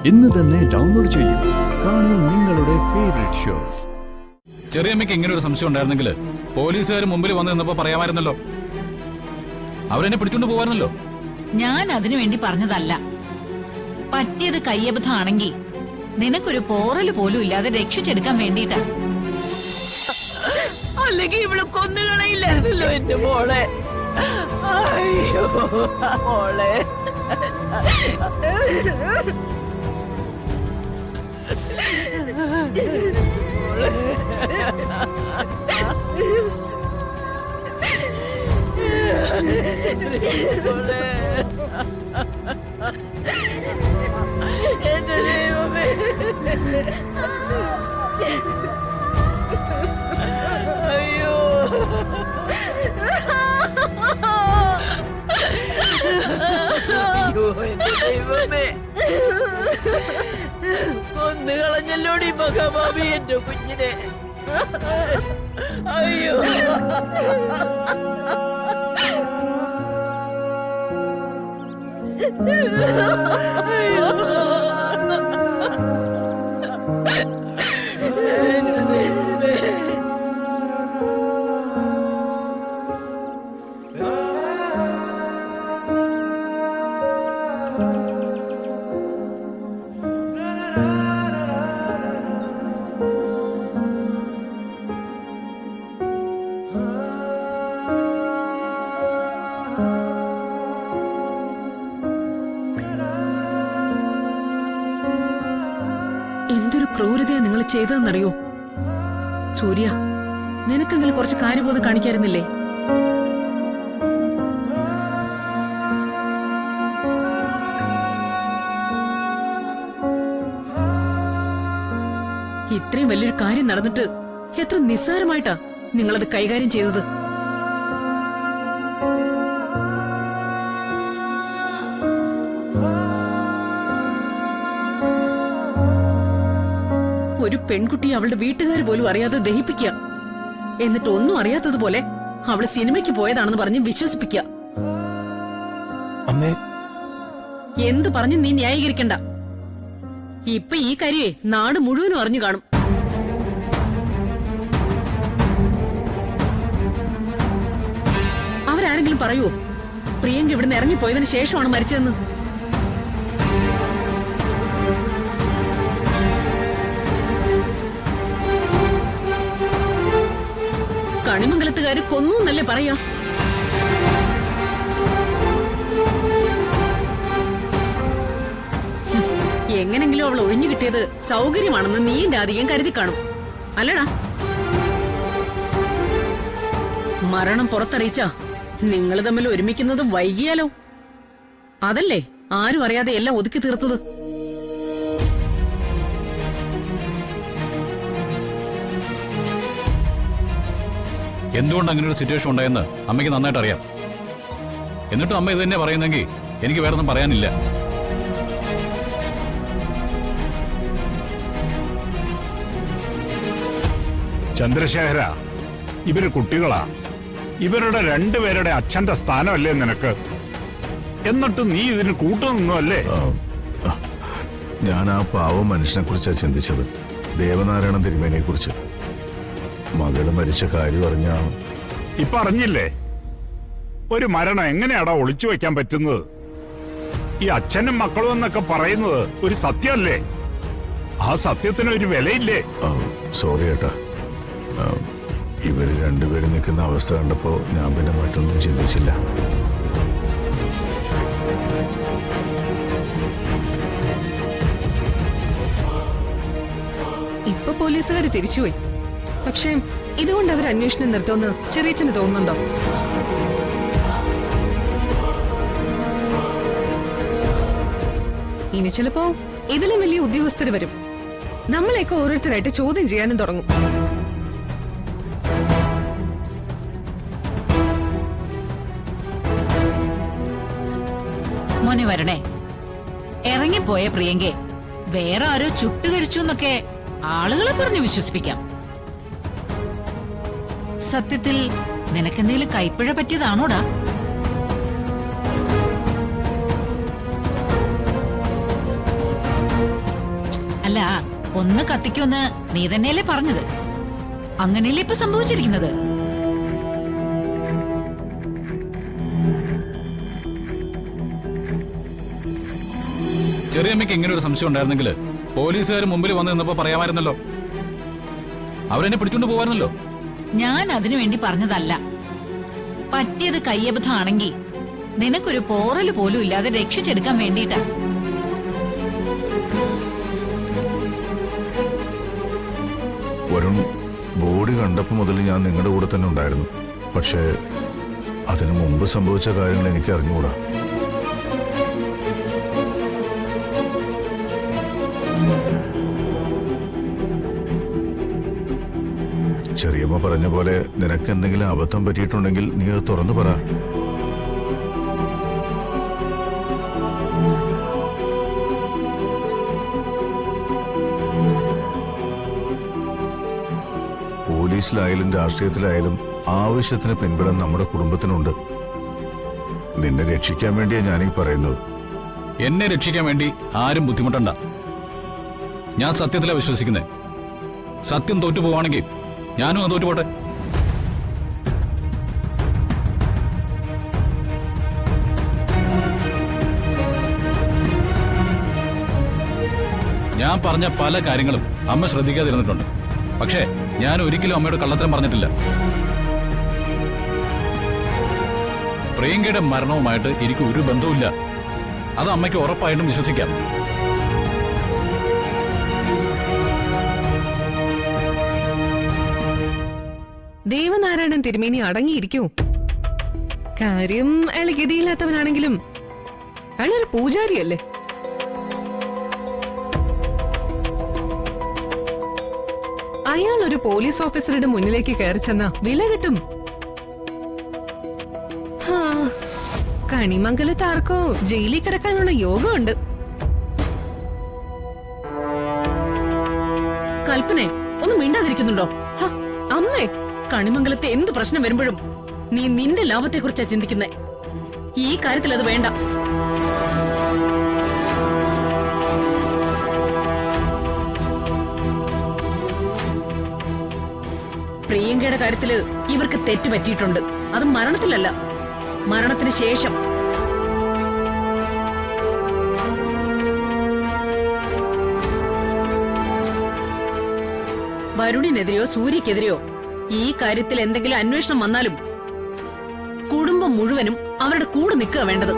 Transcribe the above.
ഇന്ന് തന്നെ ഡൗൺലോഡ് ചെയ്യൂ. കാണൂ നിങ്ങളുടെ ഫേവറേറ്റ് ഷോസ്. ചെറിയമ്മയ്ക്ക് ഇങ്ങനെ ഒരു സംശയം ഉണ്ടായിരുന്നെങ്കിൽ പോലീസുകാർ മുമ്പിൽ വന്നു നിന്നപ്പോ പറയാമായിരുന്നല്ലോ. അവരെന്നെ പിടിച്ചോണ്ട് പോവായിരുന്നല്ലോ. ഞാൻ അതിനു വേണ്ടി പറഞ്ഞതല്ല. പറ്റിയത് കയ്യബദ്ധമാണെങ്കിൽ നിനക്കൊരു പോറല് പോലും ഇല്ലാതെ രക്ഷിച്ചെടുക്കാൻ വേണ്ടിട്ടാ. അല്ലെങ്കിൽ ഇവള് കൊന്നുകളയില്ലായിരുന്നല്ലോ എന്റെ മോളെ. അയ്യോ മോളെ. എന്റെ ദൈവമേ. അയ്യോ അയ്യോ എന്റെ ദൈവമേ. കൊന്നു കളഞ്ഞല്ലോടി മഹാഭാവി എന്റെ കുഞ്ഞിനെ. അയ്യോ അയ്യോ എന്റെ ദൈവമേ. എന്തൊരു ക്രൂരതയാ നിങ്ങൾ ചെയ്തതെന്നറിയോ? സൂര്യ, നിനക്കെങ്കിലും കുറച്ച് കാര്യബോധം കാണിക്കായിരുന്നില്ലേ? ഇത്രയും വലിയൊരു കാര്യം നടന്നിട്ട് എത്ര നിസ്സാരമായിട്ടാ നിങ്ങളത് കൈകാര്യം ചെയ്തത്. ഒരു പെൺകുട്ടിയെ അവളുടെ വീട്ടുകാർ പോലും അറിയാതെ ദഹിപ്പിക്കുക, എന്നിട്ട് ഒന്നും അറിയാത്തതുപോലെ അവള് സിനിമയ്ക്ക് പോയതാണെന്ന് പറഞ്ഞ് വിശ്വസിപ്പിക്കുക. എന്തു പറഞ്ഞ് നീ ന്യായീകരിക്കണ്ട. ഇപ്പൊ ഈ കാര്യമേ നാട് മുഴുവനും അറിഞ്ഞു കാണും. അവരാരെങ്കിലും പറയുവോ പ്രിയങ്ക ഇവിടുന്ന് ഇറങ്ങിപ്പോയതിനു ശേഷമാണ് മരിച്ചതെന്ന്? കണിമംഗലത്തുകാര് കൊന്നു എന്നല്ലേ പറയാ? എങ്ങനെങ്കിലും അവൾ ഒഴിഞ്ഞു കിട്ടിയത് സൗകര്യമാണെന്ന് നീ രാധികം കരുതി കാണും, അല്ലടാ? മരണം പുറത്തറിയിച്ചാ നിങ്ങൾ തമ്മിൽ ഒരുമിക്കുന്നത് വൈകിയാലോ? അതല്ലേ ആരും അറിയാതെ എല്ലാം ഒതുക്കി തീർത്തത്. എന്തുകൊണ്ട് അങ്ങനെ ഒരു സിറ്റുവേഷൻ ഉണ്ടായെന്ന് അമ്മയ്ക്ക് നന്നായിട്ട് അറിയാം. എന്നിട്ടും അമ്മ ഇത് തന്നെ പറയുന്നെങ്കിൽ എനിക്ക് വേറൊന്നും പറയാനില്ല. ചന്ദ്രശേഖര, ഇവര് കുട്ടികളാ. ഇവരുടെ രണ്ടുപേരുടെ അച്ഛന്റെ സ്ഥാനമല്ലേ നിനക്ക്? എന്നിട്ട് നീ ഇതിന് കൂട്ടുനിന്നു അല്ലേ? ഞാൻ ആ പാവം മനുഷ്യനെ കുറിച്ചാ ചിന്തിച്ചത്, ദേവനാരായണൻ തിരുമേനിയെ കുറിച്ച്. മകള് മരിച്ച കാര്യം അറിഞ്ഞ ഇപ്പൊ അറിഞ്ഞില്ലേ? ഒരു മരണം എങ്ങനെയാടാ ഒളിച്ചു വെക്കാൻ പറ്റുന്നത്? ഈ അച്ഛനും മക്കളും എന്നൊക്കെ പറയുന്നത് ഒരു സത്യമല്ലേ? ആ സത്യത്തിന് ഒരു വിലയില്ലേ? സോറി ഏട്ടാ, ഇവര് രണ്ടുപേരും നിൽക്കുന്ന അവസ്ഥ കണ്ടപ്പോ ഞാൻ പിന്നെ മറ്റൊന്നും ചിന്തിച്ചില്ല. ഇപ്പൊ പോലീസുകാര് തിരിച്ചുപോയി. പക്ഷേ ഇതുകൊണ്ട് അവർ അന്വേഷണം നിർത്തുമെന്ന് ചെറിയച്ഛന് തോന്നുന്നുണ്ടോ? ഇനി ചിലപ്പോ ഇതിലും വലിയ ഉദ്യോഗസ്ഥര് വരും. നമ്മളെയൊക്കെ ഓരോരുത്തരായിട്ട് ചോദ്യം ചെയ്യാനും തുടങ്ങും. മോനെ വരണേ. ഇറങ്ങിപ്പോയ പ്രിയങ്കെ വേറെ ആരോ ചുട്ടുകരിച്ചു എന്നൊക്കെ ആളുകളെ പറഞ്ഞ് വിശ്വസിപ്പിക്കാം. സത്യത്തിൽ നിനക്കെന്തെങ്കിലും കൈപ്പിഴ പറ്റിയതാണോടാ? അല്ല, ഒന്ന് കത്തിക്കുമെന്ന് നീ തന്നെയല്ലേ പറഞ്ഞത്? അങ്ങനെയല്ലേ ഇപ്പൊ സംഭവിച്ചിരിക്കുന്നത്? ചെറിയമ്മയ്ക്ക് ഇങ്ങനെ ഒരു സംശയം ഉണ്ടായിരുന്നെങ്കിൽ പോലീസുകാർ മുമ്പിൽ വന്ന് നിന്നപ്പോ പറയാമായിരുന്നല്ലോ. അവരെന്നെ പിടിച്ചോണ്ട് പോവായിരുന്നല്ലോ. ഞാൻ അതിനു വേണ്ടി പറഞ്ഞതല്ല. പറ്റിയത് കയ്യബദ്ധമാണെങ്കിൽ നിനക്കൊരു പോറല് പോലും ഇല്ലാതെ രക്ഷിച്ചെടുക്കാൻ വേണ്ടിയിട്ടാ. വരുൺ, ബോഡി കണ്ടപ്പോ മുതൽ ഞാൻ നിങ്ങളുടെ കൂടെ തന്നെ ഉണ്ടായിരുന്നു. പക്ഷേ അതിനു മുമ്പ് സംഭവിച്ച കാര്യങ്ങൾ എനിക്ക് അറിഞ്ഞുകൂടാ. ചെറിയമ്മ പറഞ്ഞ പോലെ നിനക്ക് എന്തെങ്കിലും അബദ്ധം പറ്റിയിട്ടുണ്ടെങ്കിൽ നീ അത് തുറന്നു പറ. പോലീസിലായാലും രാഷ്ട്രീയത്തിലായാലും ആവശ്യത്തിന് പിൻബലം നമ്മുടെ കുടുംബത്തിനുണ്ട്. നിന്നെ രക്ഷിക്കാൻ വേണ്ടിയാ ഞാനീ പറയുന്നത്. എന്നെ രക്ഷിക്കാൻ വേണ്ടി ആരും ബുദ്ധിമുട്ടണ്ട. ഞാൻ സത്യത്തിലാ വിശ്വസിക്കുന്നേ. സത്യം തോറ്റു പോവാണെങ്കിൽ ഞാനും അത് തോറ്റുപോട്ടെ. ഞാൻ പറഞ്ഞ പല കാര്യങ്ങളും അമ്മ ശ്രദ്ധിക്കാതിരുന്നിട്ടുണ്ട്. പക്ഷേ ഞാൻ ഒരിക്കലും അമ്മയോട് കള്ളത്തരം പറഞ്ഞിട്ടില്ല. പ്രിയങ്കയുടെ മരണവുമായിട്ട് എനിക്ക് ഒരു ബന്ധവുമില്ല. അത് അമ്മയ്ക്ക് ഉറപ്പായിട്ടും വിശ്വസിക്കാം. ദേവനാരായണൻ തിരുമേനി അടങ്ങിയിരിക്കൂ. കാര്യം അയാൾ ഗതിയില്ലാത്തവനാണെങ്കിലും അയാളൊരു പൂജാരിയല്ലേ. അയാൾ ഒരു പോലീസ് ഓഫീസറുടെ മുന്നിലേക്ക് കയറി ചെന്ന വില കിട്ടും. കണിമംഗലത്ത് ആർക്കോ ജയിലിൽ കിടക്കാനുള്ള യോഗമുണ്ട്. കൽപ്പനെ ഒന്ന് മിണ്ടാതിരിക്കുന്നുണ്ടോ? അമ്മേ, കണിമംഗലത്തെ എന്ത് പ്രശ്നം വരുമ്പോഴും നീ നിന്റെ ലാഭത്തെക്കുറിച്ചാ ചിന്തിക്കുന്നേ. ഈ കാര്യത്തിൽ അത് വേണ്ട. പ്രിയങ്കയുടെ കാര്യത്തില് ഇവർക്ക് തെറ്റ് പറ്റിയിട്ടുണ്ട്. അത് മരണത്തിലല്ല, മരണത്തിന് ശേഷം. വരുണിനെതിരെയോ സൂര്യക്കെതിരെയോ ഈ കാര്യത്തിൽ എന്തെങ്കിലും അന്വേഷണം വന്നാലും കുടുംബം മുഴുവനും അവരുടെ കൂടെ നിൽക്കുക വേണ്ടത്.